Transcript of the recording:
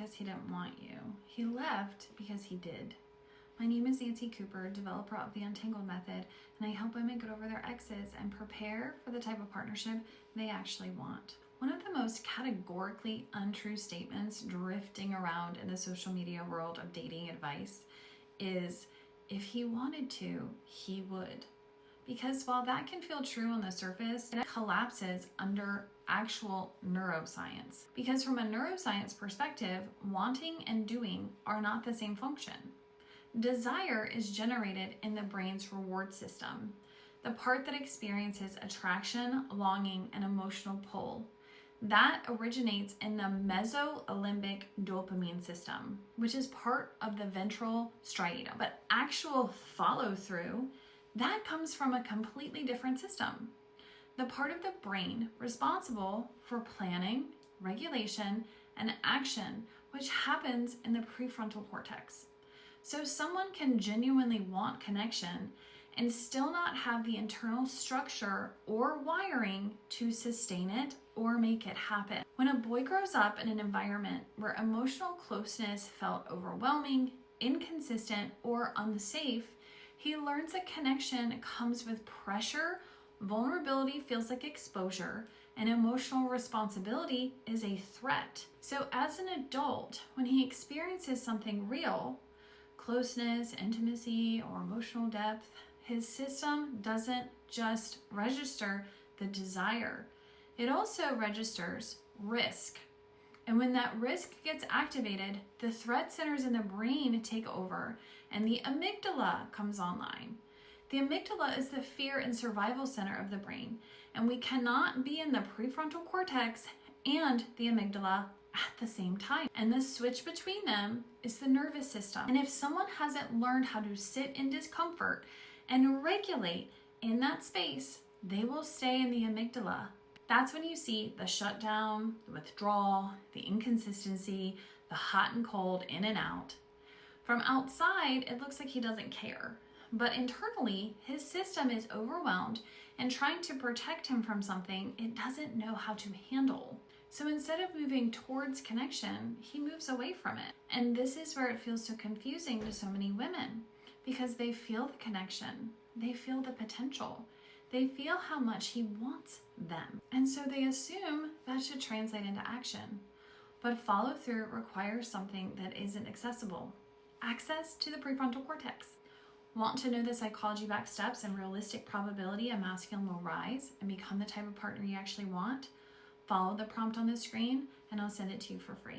because he didn't want you. He left because he did. My name is Nancy Cooper, developer of the Untangled Method, and I help women get over their exes and prepare for the type of partnership they actually want. One of the most categorically untrue statements drifting around in the social media world of dating advice is, if he wanted to, he would. Because while that can feel true on the surface, it collapses under actual neuroscience. Because from a neuroscience perspective, wanting and doing are not the same function. Desire is generated in the brain's reward system, the part that experiences attraction, longing, and emotional pull. That originates in the mesolimbic dopamine system, which is part of the ventral striatum. But actual follow-through, that comes from a completely different system. The part of the brain responsible for planning, regulation, and action, which happens in the prefrontal cortex. So someone can genuinely want connection and still not have the internal structure or wiring to sustain it or make it happen. When a boy grows up in an environment where emotional closeness felt overwhelming, inconsistent, or unsafe, he learns that connection comes with pressure, vulnerability feels like exposure, and emotional responsibility is a threat. So as an adult, when he experiences something real, closeness, intimacy, or emotional depth, his system doesn't just register the desire. It also registers risk. And when that risk gets activated, the threat centers in the brain take over and the amygdala comes online. The amygdala is the fear and survival center of the brain, and we cannot be in the prefrontal cortex and the amygdala at the same time. And the switch between them is the nervous system. And if someone hasn't learned how to sit in discomfort and regulate in that space, they will stay in the amygdala. That's when you see the shutdown, the withdrawal, the inconsistency, the hot and cold, in and out. From outside, it looks like he doesn't care. But internally, his system is overwhelmed and trying to protect him from something it doesn't know how to handle. So instead of moving towards connection, he moves away from it. And this is where it feels so confusing to so many women, because they feel the connection, they feel the potential, they feel how much he wants them. And so they assume that should translate into action. But follow through requires something that isn't accessible: access to the prefrontal cortex. Want to know the psychology-backed steps and realistic probability a masculine will rise and become the type of partner you actually want? Follow the prompt on the screen and I'll send it to you for free.